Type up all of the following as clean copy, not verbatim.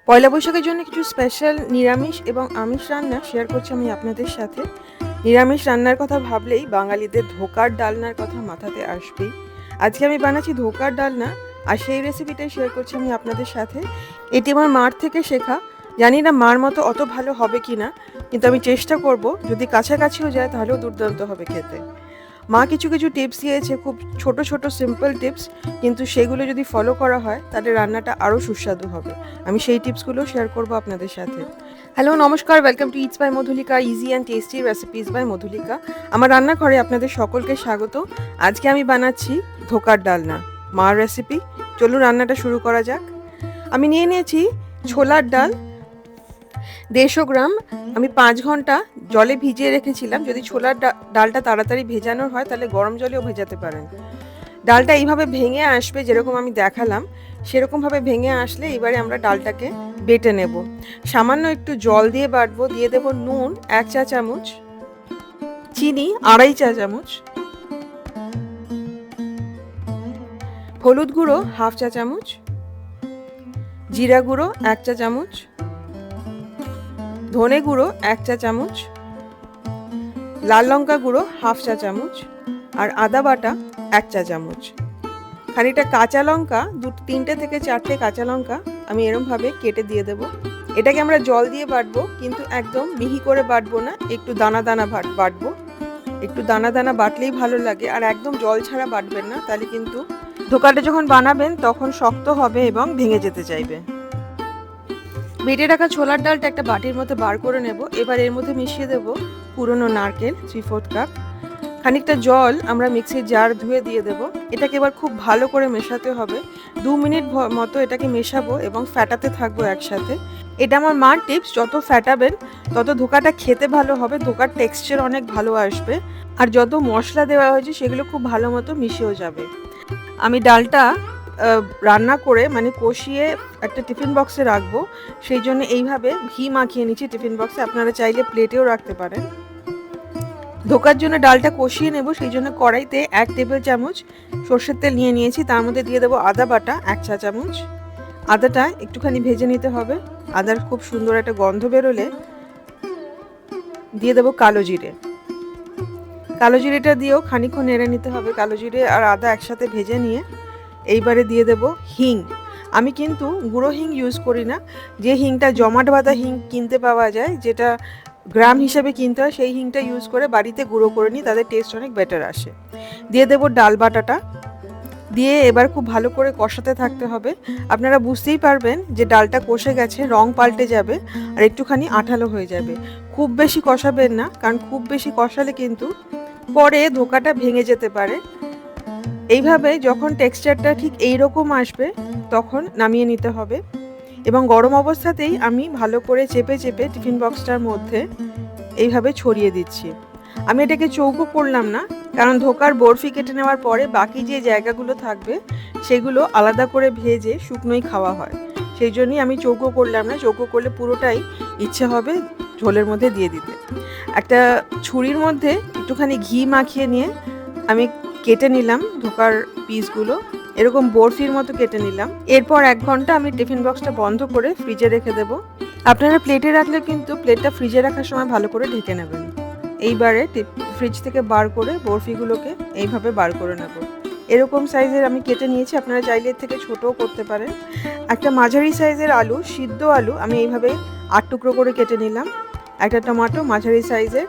পয়লা বৈশাখের জন্য কিছু স্পেশাল নিরামিষ এবং আমিষ রান্না শেয়ার করছি আমি আপনাদের সাথে। নিরামিষ রান্নার কথা ভাবলেই বাঙালিদের ধোকার ডালনার কথা মাথাতে আসবেই। আজকে আমি বানাচ্ছি ধোকার ডালনা, আর সেই রেসিপিটাই শেয়ার করছি আমি আপনাদের সাথে। এটি আমার মার থেকে শেখা। জানি না মার মতো অত ভালো হবে কি না, কিন্তু আমি চেষ্টা করব, যদি কাছাকাছিও যায় তাহলেও দুর্দান্ত হবে খেতে। মা কিছু কিছু টিপস দিয়েছে, খুব ছোট ছোট সিম্পল টিপস, কিন্তু সেগুলো যদি ফলো করা হয় তাহলে রান্নাটা আরও সুস্বাদু হবে। আমি সেই টিপসগুলো শেয়ার করব আপনাদের সাথে। হ্যালো, নমস্কার, welcome to it's by Madhulika, easy and tasty recipes by Madhulika. আমার রান্নাঘরে আপনাদের সকলকে স্বাগত। আজকে আমি বানাচ্ছি ধোকার ডালনা, মার রেসিপি। চলুন রান্নাটা শুরু করা যাক। আমি নিয়ে নিয়েছি ছোলার ডাল 150 গ্রাম। আমি 5 ঘন্টা জলে ভিজিয়ে রেখেছিলাম। যদি ছোলার ডালটা তাড়াতাড়ি ভেজানোর হয় তাহলে গরম জলেও ভেজাতে পারেন। ডালটা এইভাবে ভেঙে আসবে, যেরকম আমি দেখালাম সেরকমভাবে ভেঙে আসলে এবারে আমরা ডালটাকে বেটে নেব। সামান্য একটু জল দিয়ে বাটবো। দিয়ে দেব নুন 1 চা চামচ, চিনি 2.5 চা চামচ, হলুদ গুঁড়ো 1/2 চা চামচ, জিরা গুঁড়ো 1 চা চামচ, ধনে গুঁড়ো 1 চা চামচ, লাল লঙ্কা গুঁড়ো 1/2 চা চামচ, আর আদা বাটা 1 চা চামচ। খানিকটা কাঁচা লঙ্কা, 3টে থেকে 4টে কাঁচা লঙ্কা আমি এরমভাবে কেটে দিয়ে দেব। এটাকে আমরা জল দিয়ে বাটবো, কিন্তু একদম মিহি করে বাটবো না, একটু দানা দানা বাটবো। একটু দানা দানা বাটলেই ভালো লাগে, আর একদম জল ছাড়া বাটবেন না, তাহলে কিন্তু ধোকাটা যখন বানাবেন তখন শক্ত হবে এবং ভেঙে যেতে চাইবে। বেটে রাখা ছোলার ডালটা একটা বাটির মধ্যে বার করে নেব। এবার এর মধ্যে মিশিয়ে দেব পুরনো নারকেল 3/4 কাপ। খানিকটা জল আমরা মিক্সির জার ধুয়ে দিয়ে দেব। এটাকে এবার খুব ভালো করে মেশাতে হবে। 2 মিনিট মতো এটাকে মেশাবো এবং ফ্যাটাতে থাকবো একসাথে। এটা আমার মার টিপস, যত ফ্যাটাবেন তত ধোকাটা খেতে ভালো হবে, ধোকার টেক্সচার অনেক ভালো আসবে, আর যত মশলা দেওয়া হয়েছে সেগুলো খুব ভালো মতো মিশেও যাবে। আমি ডালটা রান্না করে মানে কষিয়ে একটা টিফিন বক্সে রাখবো, সেই জন্য এইভাবে ঘি মাখিয়ে নিচ্ছি টিফিন বক্সে। আপনারা চাইলে প্লেটেও রাখতে পারেন। ধোকার জন্য ডালটা কষিয়ে নেব, সেই জন্য কড়াইতে 1 টেবিল চামচ সর্ষের তেল নিয়ে নিয়েছি। তার মধ্যে দিয়ে দেবো আদা বাটা 1 চা চামচ। আদাটা একটুখানি ভেজে নিতে হবে। আদার খুব সুন্দর একটা গন্ধ বেরোলে দিয়ে দেবো কালো জিরে। কালো জিরেটা দিয়েও খানিকক্ষণ নেড়ে নিতে হবে। কালো জিরে আর আদা একসাথে ভেজে নিয়ে এইবারে দিয়ে দেব হিং। আমি কিন্তু গুঁড়ো হিং ইউজ করি না, যে হিংটা জমাট বাঁধা হিং কিনতে পাওয়া যায়, যেটা গ্রাম হিসেবে কিনতে হয়, সেই হিংটা ইউজ করে বাড়িতে গুঁড়ো করে নিই, তাদের টেস্ট অনেক বেটার আসে। দিয়ে দেব ডাল বাটাটা, দিয়ে এবার খুব ভালো করে কষাতে থাকতে হবে। আপনারা বুঝতেই পারবেন যে ডালটা কষে গেছে, রং পাল্টে যাবে আর একটুখানি আঠালো হয়ে যাবে। খুব বেশি কষাবেন না, কারণ খুব বেশি কষালে কিন্তু পরে ধোকাটা ভেঙে যেতে পারে। এইভাবে যখন টেক্সচারটা ঠিক এইরকম আসবে তখন নামিয়ে নিতে হবে, এবং গরম অবস্থাতেই আমি ভালো করে চেপে চেপে টিফিন বক্সটার মধ্যে এইভাবে ছড়িয়ে দিচ্ছি। আমি এটাকে চৌকো করলাম না, কারণ ধোকার বরফি কেটে নেওয়ার পরে বাকি যে জায়গাগুলো থাকবে সেগুলো আলাদা করে ভেজে শুকনোই খাওয়া হয়, সেই জন্যই আমি চৌকো করলাম না। চৌকো করলে পুরোটাই ইচ্ছে হবে ঝোলের মধ্যে দিয়ে দিতে। একটা ছুরির মধ্যে একটুখানি ঘি মাখিয়ে নিয়ে আমি কেটে নিলাম ধোকার পিসগুলো, এরকম বরফির মতো কেটে নিলাম। এরপর 1 ঘন্টা আমি টিফিন বক্সটা বন্ধ করে ফ্রিজে রেখে দেব। আপনারা প্লেটে রাখলে কিন্তু প্লেটটা ফ্রিজে রাখার সময় ভালো করে ঢেকে নেবেন। এইবারে ফ্রিজ থেকে বার করে বরফিগুলোকে এইভাবে বার করে নেব। এরকম সাইজের আমি কেটে নিয়েছি, আপনারা চাইলে এর থেকে ছোটও করতে পারেন। একটা মাঝারি সাইজের আলু, সিদ্ধ আলু আমি এইভাবে 8 টুকরো করে কেটে নিলাম। একটা টমেটো মাঝারি সাইজের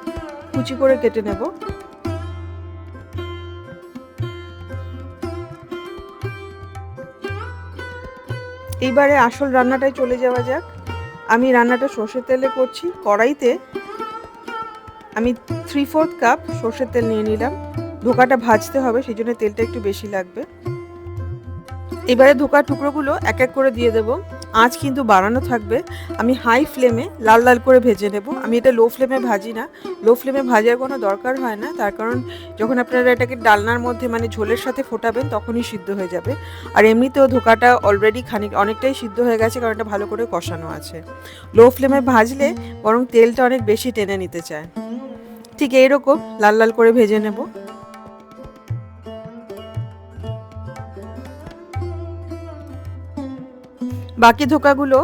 কুচি করে কেটে নেব। এইবারে আসল রান্নাটায় চলে যাওয়া যাক। আমি রান্নাটা সর্ষের তেলে করছি। কড়াইতে আমি 3/4 কাপ সর্ষের তেল নিয়ে নিলাম। ধোকাটা ভাজতে হবে, সেই জন্য তেলটা একটু বেশি লাগবে। এবারে ধোকার টুকরোগুলো এক এক করে দিয়ে দেব। আঁচ কিন্তু বাড়ানো থাকবে। আমি হাই ফ্লেমে লাল লাল করে ভেজে নেব। আমি এটা লো ফ্লেমে ভাজি না। লো ফ্লেমে ভাজার কোনো দরকার হয় না, তার কারণ যখন আপনারা এটাকে ডালনার মধ্যে মানে ঝোলের সাথে ফোটাবেন তখনই সিদ্ধ হয়ে যাবে। আর এমনিতেও ধোকাটা অলরেডি অনেকটাই সিদ্ধ হয়ে গেছে, কারণ এটা ভালো করে কষানো আছে। লো ফ্লেমে ভাজলে বরং তেলটা অনেক বেশি টেনে নিতে চায়। ঠিক এইরকম লাল লাল করে ভেজে নেব। বাকি ধোকাগুলো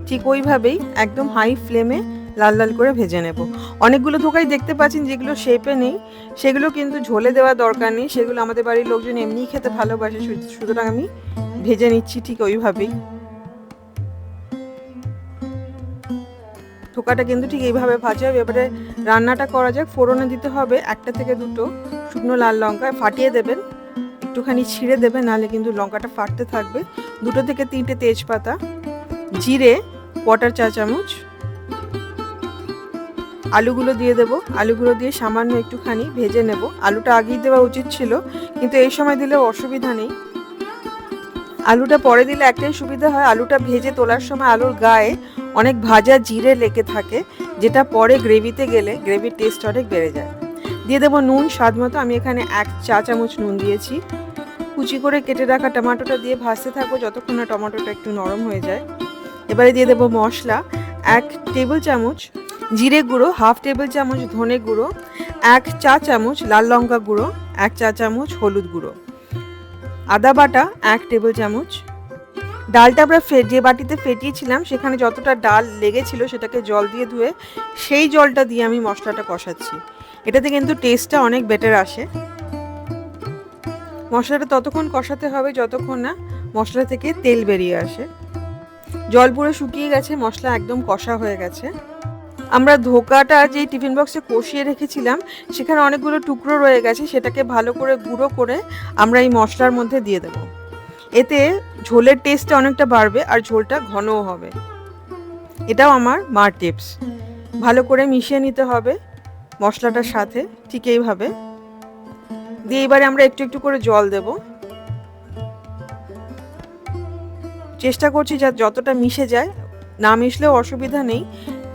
ঠিক ওইভাবেই একদম হাই ফ্লেমে লাল লাল করে ভেজে নেব। অনেকগুলো ধোকাই দেখতে পাচ্ছেন যেগুলো শেপে নেই, সেগুলো কিন্তু ঝোলে দেওয়ার দরকার নেই, সেগুলো আমাদের বাড়ির লোকজন এমনিই খেতে ভালোবাসে, সুতরাং আমি ভেজে নিচ্ছি ঠিক ওইভাবেই। ধোকাটা কিন্তু ঠিক এইভাবে ভাজা হবে। এবারে রান্নাটা করা যাক। ফোড়নে দিতে হবে 1 থেকে 2 শুকনো লাল লঙ্কা, ফাটিয়ে দেবেন, একটুখানি ছিঁড়ে দেবেন, নাহলে কিন্তু লঙ্কাটা ফাটতে থাকবে। 2 থেকে 3টে তেজপাতা, জিরে 1/4 চা চামচ, আলুগুলো দিয়ে দেবো। আলুগুলো দিয়ে সামান্য একটুখানি ভেজে নেব। আলুটা আগেই দেওয়া উচিত ছিল, কিন্তু এই সময় দিলেও অসুবিধা নেই। আলুটা পরে দিলে একটাই সুবিধা হয়, আলুটা ভেজে তোলার সময় আলুর গায়ে অনেক ভাজা জিরে লেগে থাকে, যেটা পরে গ্রেভিতে গেলে গ্রেভির টেস্ট অনেক বেড়ে যায়। দিয়ে দেবো নুন স্বাদ মতো। আমি এখানে 1 চা চামচ নুন দিয়েছি। কুচি করে কেটে রাখা টমেটোটা দিয়ে ভাজতে থাকবো যতক্ষণ না টমেটোটা একটু নরম হয়ে যায়। এবারে দিয়ে দেবো মশলা। 1 টেবিল চামচ জিরে গুঁড়ো, 1/2 টেবিল চামচ ধনে গুঁড়ো, 1 চা চামচ লাল লঙ্কা গুঁড়ো, 1 চা চামচ হলুদ গুঁড়ো, আদা বাটা 1 টেবিল চামচ। ডালটা আমরা যে বাটিতে ফেটিয়েছিলাম সেখানে যতটা ডাল লেগেছিল সেটাকে জল দিয়ে ধুয়ে সেই জলটা দিয়ে আমি মশলাটা কষাচ্ছি। এটাতে কিন্তু টেস্টটা অনেক বেটার আসে। মশলাটা ততক্ষণ কষাতে হবে যতক্ষণ না মশলা থেকে তেল বেরিয়ে আসে। জল পুরো শুকিয়ে গেছে, মশলা একদম কষা হয়ে গেছে। আমরা ধোকাটা যে টিফিন বক্সে কষিয়ে রেখেছিলাম সেখানে অনেকগুলো টুকরো রয়ে গেছে, সেটাকে ভালো করে গুঁড়ো করে আমরা এই মশলার মধ্যে দিয়ে দেব। এতে ঝোলের টেস্টটা অনেকটা বাড়বে আর ঝোলটা ঘনও হবে। এটাও আমার মার টিপস। ভালো করে মিশিয়ে নিতে হবে মশলাটার সাথে, ঠিক এইভাবে দিয়ে এবারে আমরা একটু একটু করে জল দেব। চেষ্টা করছি যতটা মিশে যায়, না মিশলেও অসুবিধা নেই,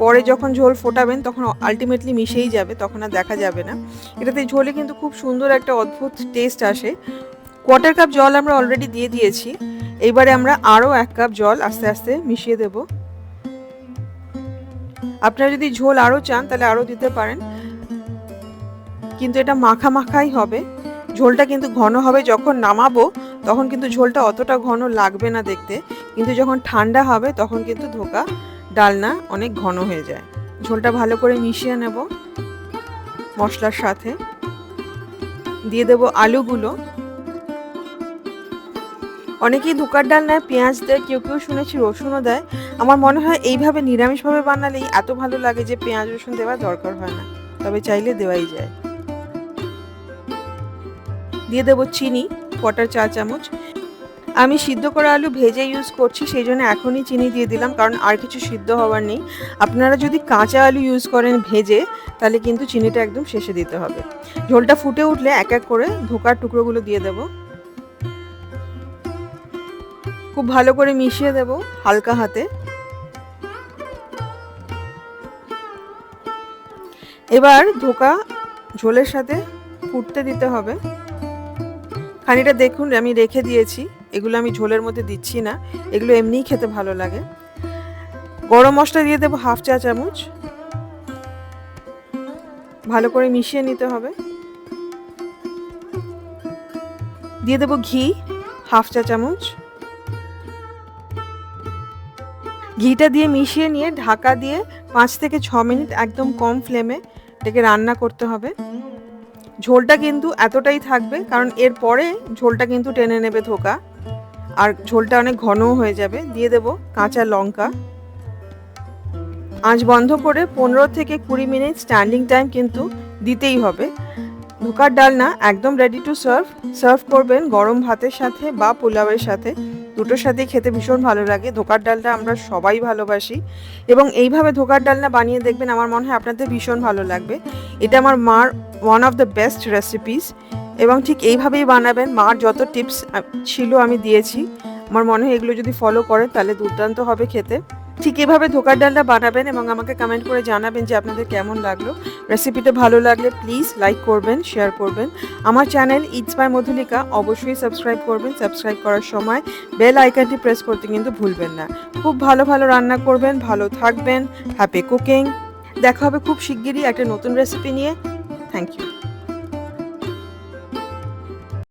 পরে যখন ঝোল ফোটাবেন তখন আলটিমেটলি মিশেই যাবে, তখন আর দেখা যাবে না। এটাতে ঝোলে কিন্তু খুব সুন্দর একটা অদ্ভুত টেস্ট আসে। 1/4 কাপ জল আমরা অলরেডি দিয়ে দিয়েছি। এইবারে আমরা আরও 1 কাপ জল আস্তে আস্তে মিশিয়ে দেব। আপনারা যদি ঝোল আরও চান তাহলে আরও দিতে পারেন, কিন্তু এটা মাখা মাখাই হবে। ঝোলটা কিন্তু ঘন হবে। যখন নামাবো তখন কিন্তু ঝোলটা অতটা ঘন লাগবে না দেখতে, কিন্তু যখন ঠান্ডা হবে তখন কিন্তু ধোকা ডালনা অনেক ঘন হয়ে যায়। ঝোলটা ভালো করে মিশিয়ে নেব মশলার সাথে। দিয়ে দেব আলুগুলো। অনেকেই ধোকার ডালনায় পেঁয়াজ দেয়, কেউ কেউ শুনেছি রসুনও দেয়। আমার মনে হয় এইভাবে নিরামিষভাবে বানালেই এত ভালো লাগে যে পেঁয়াজ রসুন দেওয়ার দরকার হয় না, তবে চাইলে দেওয়াই যায়। দিয়ে দেবো চিনি 1/4 চা চামচ। আমি সিদ্ধ করা আলু ভেজে ইউজ করছি, সেই জন্য এখনই চিনি দিয়ে দিলাম, কারণ আর কিছু সিদ্ধ হওয়ার নেই। আপনারা যদি কাঁচা আলু ইউজ করেন ভেজে, তাহলে কিন্তু চিনিটা একদম শেষে দিতে হবে। ঝোলটা ফুটে উঠলে এক এক করে ধোকার টুকরোগুলো দিয়ে দেব। খুব ভালো করে মিশিয়ে দেব হালকা হাতে। এবার ধোকা ঝোলের সাথে ফুটতে দিতে হবে। খানিটা দেখুন আমি রেখে দিয়েছি, এগুলো আমি ঝোলের মধ্যে দিচ্ছি না, এগুলো এমনিই খেতে ভালো লাগে। গরম মশলা দিয়ে দেবো 1/2 চা চামচ। ভালো করে মিশিয়ে নিতে হবে। দিয়ে দেবো ঘি 1/2 চা চামচ। ঘিটা দিয়ে মিশিয়ে নিয়ে ঢাকা দিয়ে 5 থেকে 6 মিনিট একদম কম ফ্লেমে এটাকে রান্না করতে হবে। ঝোলটা কিন্তু এতটাই থাকবে, কারণ এরপরে ঝোলটা কিন্তু টেনে নেবে ধোকা, আর ঝোলটা অনেক ঘনও হয়ে যাবে। দিয়ে দেব কাঁচা লঙ্কা। আঁচ বন্ধ করে 15 থেকে 20 মিনিট স্ট্যান্ডিং টাইম কিন্তু দিতেই হবে। ধোকার ডালনা একদম রেডি টু সার্ভ করবেন গরম ভাতের সাথে বা পোলাওয়ের সাথে, দুটোর সাথে খেতে ভীষণ ভালো লাগে। ধোকার ডালটা আমরা সবাই ভালোবাসি এবং এইভাবে ধোকার ডালনা বানিয়ে দেখবেন, আমার মনে হয় আপনাদের ভীষণ ভালো লাগবে। এটা আমার মার one of the best recipes, এবং ঠিক এইভাবেই বানাবেন। মার যত টিপস ছিল আমি দিয়েছি, আমার মনে হয় এগুলো যদি ফলো করেন তাহলে দুর্দান্ত হবে খেতে। ঠিক এভাবে ধোকার ডালটা বানাবেন এবং আমাকে কমেন্ট করে জানাবেন যে আপনাদের কেমন লাগলো। রেসিপিটা ভালো লাগলে প্লিজ লাইক করবেন, শেয়ার করবেন। আমার চ্যানেল ইটস বাই মধুলিকা অবশ্যই সাবস্ক্রাইব করবেন। সাবস্ক্রাইব করার সময় বেল আইকনটি প্রেস করতে কিন্তু ভুলবেন না। খুব ভালো ভালো রান্না করবেন, ভালো থাকবেন। Happy cooking. দেখা হবে খুব শিগগিরই একটা নতুন রেসিপি নিয়ে। Thank you.